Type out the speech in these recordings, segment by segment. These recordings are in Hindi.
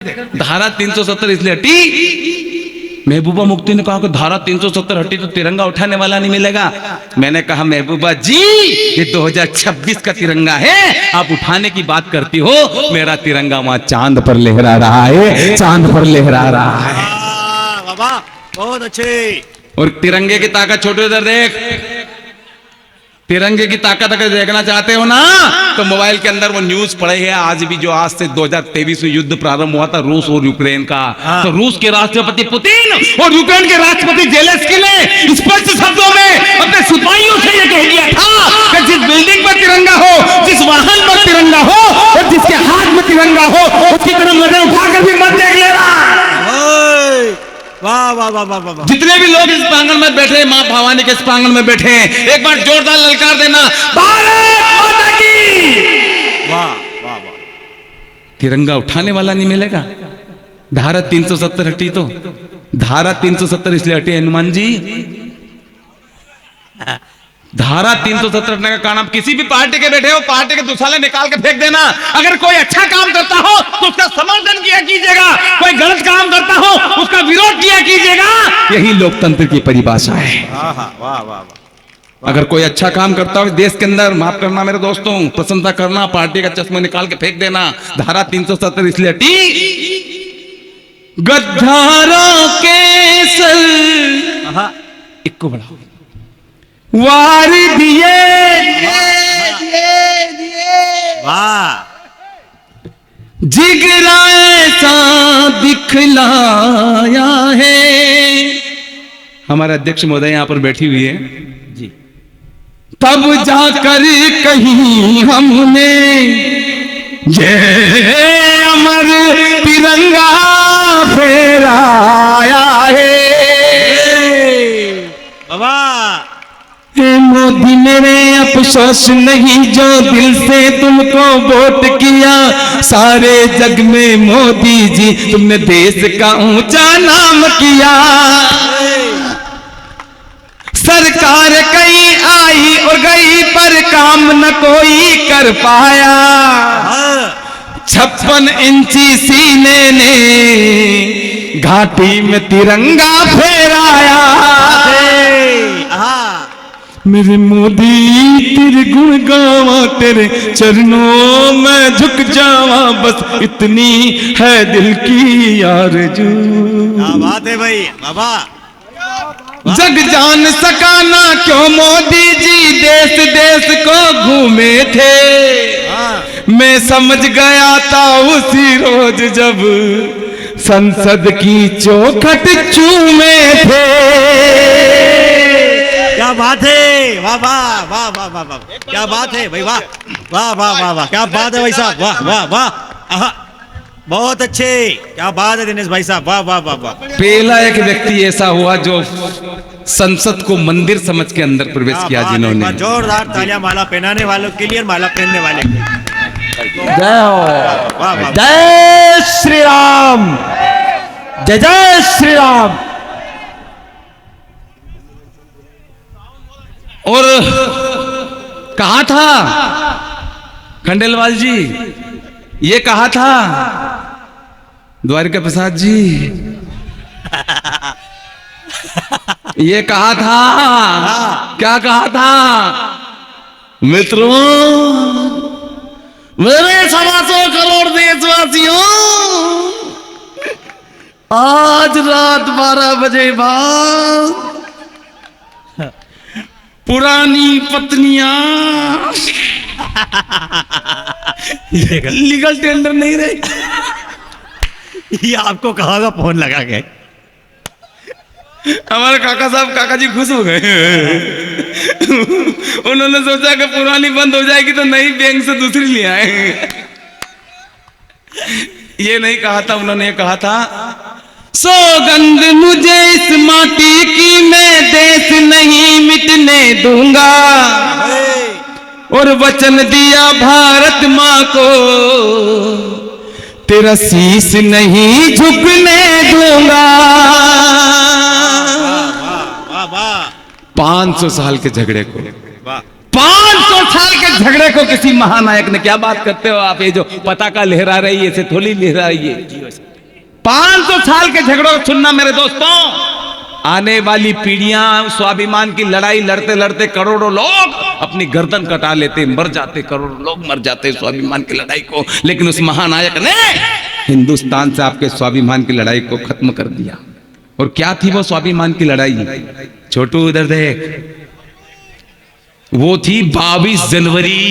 धारा 370 इसलिए हटी। महबूबा मुफ्ती ने कहा कि धारा 370 हटी तो तिरंगा उठाने वाला नहीं मिलेगा। मैंने कहा महबूबा जी ये 2026 का तिरंगा है, आप उठाने की बात करती हो, मेरा तिरंगा वहां चांद पर लहरा रहा है, चांद पर लहरा रहा है। बाबा बहुत अच्छे। और तिरंगे की ताकत छोटे इधर देख, तिरंगे की ताकत अगर देखना चाहते हो ना तो मोबाइल के अंदर वो न्यूज पढ़े है आज भी, जो आज से 2023 में युद्ध प्रारंभ हुआ था रूस और यूक्रेन का। तो रूस के राष्ट्रपति पुतिन और यूक्रेन के राष्ट्रपति जेलेंस्की ने स्पष्ट शब्दों में अपने सिपाहियों से यह कह दिया था कि जिस बिल्डिंग पर तिरंगा हो, जिस वाहन पर तिरंगा हो और जिसके हाथ में तिरंगा हो उसकी तरफ नजर उठाकर भी मत देख लेना। वाह वाह वाह वाह वाह। जितने भी लोग इस प्रांगण में बैठे, मां भवानी के इस प्रांगण में बैठे हैं, एक बार जोरदार ललकार देना, भारत माता की। वाह वाह वाह। तिरंगा उठाने वाला नहीं मिलेगा। धारा 370 हटी तो धारा 370 इसलिए हटी हनुमान जी, धारा 370 हटने का कारण आप किसी भी पार्टी के बैठे हो, पार्टी के दुशाले निकाल के फेंक देना। अगर कोई अच्छा काम करता हो तो उसका समर्थन किया कीजिएगा, कोई गलत काम करता हो उसका विरोध किया कीजिएगा। यही लोकतंत्र की परिभाषा है। वाह वाह वाह। अगर कोई अच्छा काम करता हो देश के अंदर, माफ करना मेरे दोस्तों, प्रशंसा करना, पार्टी का चश्मा निकाल के फेंक देना। धारा 370 इसलिए हटी, गद्दारों के सर इक्को बढ़ाओ वार दिए, वाह। जिगरा ऐसा दिखलाया है। हमारे अध्यक्ष महोदय यहाँ पर बैठी हुई है जी। तब जाकर कहीं हमने ये अमर तिरंगा फहराया है। बाबा मोदी मेरे अफसोस नहीं जो दिल से तुमको वोट किया, सारे जग में मोदी जी तुमने देश का ऊंचा नाम किया। सरकार कई आई और गई पर काम न कोई कर पाया। 56 इंची सीने ने घाटी में तिरंगा फहराया। मेरे मोदी तेरे गुण गावा, तेरे चरणों में झुक जावा, बस इतनी है दिल की आरज़ू। क्या बात है भाई बाबा। जग जान सका ना क्यों मोदी जी देश देश को घूमे थे। मैं समझ गया था उसी रोज जब संसद की चौखट चूमे थे। क्या बात है। वाह वाह वाह वाह वाह वाह। क्या बात है भाई। वाह वाह वाह वाह वाह। क्या बात है भाई साहब। वाह वाह वाह। बहुत अच्छे। क्या बात है दिनेश भाई साहब। वाह वाह वाह वाह। पहला एक व्यक्ति ऐसा हुआ जो संसद को मंदिर समझ के अंदर प्रवेश किया, जिन्होंने जोरदार तालियां माला पहनाने वालों के लिए और माला पहनने वाले के लिए। जय हो। वाह वाह। जय श्री राम, जय जय श्री राम। और कहा था खंडेलवाल जी, ये कहा था द्वारिका प्रसाद जी, ये कहा था, क्या कहा था मित्रों, मेरे 125 करोड़ देशवासियों, आज रात 12 बजे बाद पुरानी पत्नियां लीगल टेंडर नहीं रही। ये आपको कहाँ का फोन लगा के? हमारे काका साहब, काका जी खुश हो गए। उन्होंने सोचा कि पुरानी बंद हो जाएगी तो नई बैंक से दूसरी ले आए। ये नहीं कहा था उन्होंने, ये कहा था सौगंध मुझे इस माटी की, मैं देश नहीं मिटने दूंगा, और वचन दिया भारत माँ को तेरा शीश नहीं झुकने दूंगा। 500 साल के झगड़े को, 500 साल के झगड़े को किसी महानायक ने, क्या बात करते हो आप, ये जो पताका लहरा रही है इसे थोड़ी लहरा रही है। 500 साल के झगड़ों को सुनना मेरे दोस्तों। आने वाली पीढ़ियां स्वाभिमान की लड़ाई लड़ते लड़ते करोड़ों लोग अपनी गर्दन कटा लेते, मर जाते, करोड़ों लोग मर जाते स्वाभिमान की लड़ाई को। लेकिन उस महानायक ने हिंदुस्तान से आपके स्वाभिमान की लड़ाई को खत्म कर दिया। और क्या थी वो स्वाभिमान की लड़ाई? छोटू उधर देख, वो थी 22 जनवरी।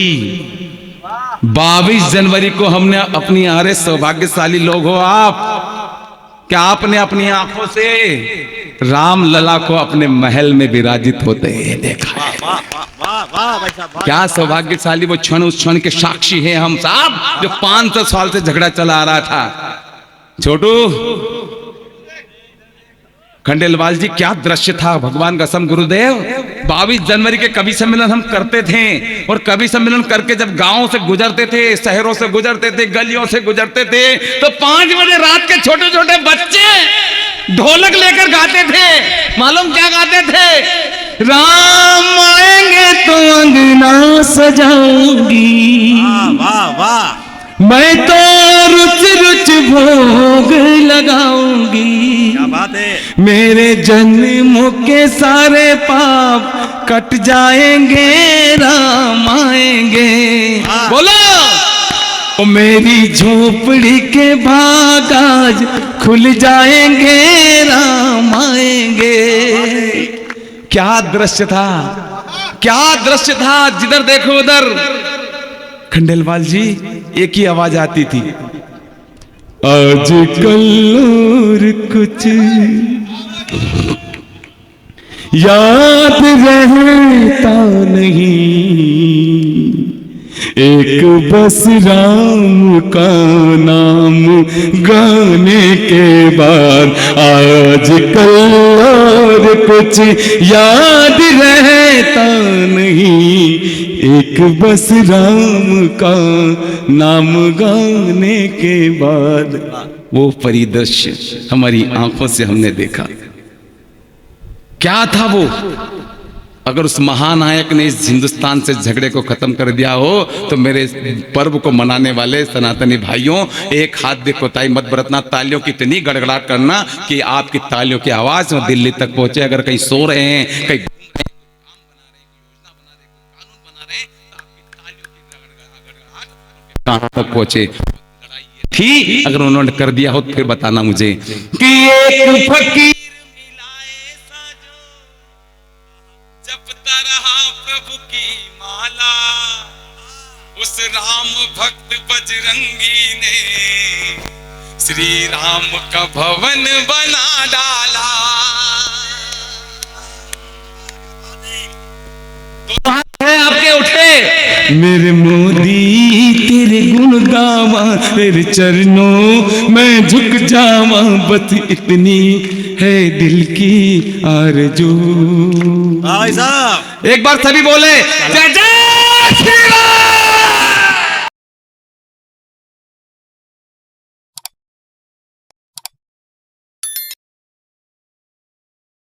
22 जनवरी को हमने अपनी आरे सौभाग्यशाली लोग हो आप, क्या आपने अपनी आंखों से राम लला को अपने महल में विराजित होते देखा है? वाह वाह वाह भाई साहब, वाह। क्या सौभाग्यशाली वो क्षण, उस क्षण के साक्षी हैं हम साहब, जो 500 साल से झगड़ा चला आ रहा था। छोटू खंडेलवाल जी, क्या दृश्य था, भगवान कसम गुरुदेव। 22 जनवरी के कवि सम्मेलन हम करते थे, और कवि सम्मेलन करके जब गांवों से गुजरते थे, शहरों से गुजरते थे, गलियों से गुजरते थे, तो 5 बजे रात के छोटे छोटे बच्चे ढोलक लेकर गाते थे। मालूम क्या गाते थे? राम आएंगे तो अंगना सजाऊंगी, वाह वाह, मैं तो रुच रुच भोग लगाऊंगी, क्या बात है। मेरे जन्मों के सारे पाप कट जाएंगे, राम आएंगे। बोलो, ओ मेरी झोपड़ी के भाग आज खुल जाएंगे, राम आएंगे। क्या दृश्य था, क्या दृश्य था। जिधर देखो उधर खंडेलवाल जी एक ही आवाज आती थी, आजकल और कुछ याद रहता नहीं, एक बस राम का नाम गाने के बाद आजकल और कुछ याद रहता नहीं, एक बस राम का नाम गाने के बाद। वो परिदृश्य हमारी आंखों से हमने देखा। क्या था वो? अगर उस महानायक ने इस हिंदुस्तान से झगड़े को खत्म कर दिया हो, तो मेरे पर्व को मनाने वाले सनातनी भाइयों, एक हाथ भी कोताही मत बरतना। तालियों की इतनी गड़गड़ाहट करना कि आपकी तालियों की आवाज में दिल्ली तक पहुंचे। अगर कहीं सो रहे हैं, कहीं कहां तक पहुंचे थी। अगर उन्होंने कर दिया हो तो फिर बताना मुझे कि एक फकीर मिलाए साजो, जपता रहा प्रभु की माला, उस राम भक्त बजरंगी ने श्री राम का भवन बना डाला। तो हाथ है आपके उठे, मेरे मोदी तेरे गुण गावा, तेरे चरणों में झुक जावा, बस इतनी है दिल की आरज़ू। भाई साहब, एक बार सभी बोले जय जय श्री राम।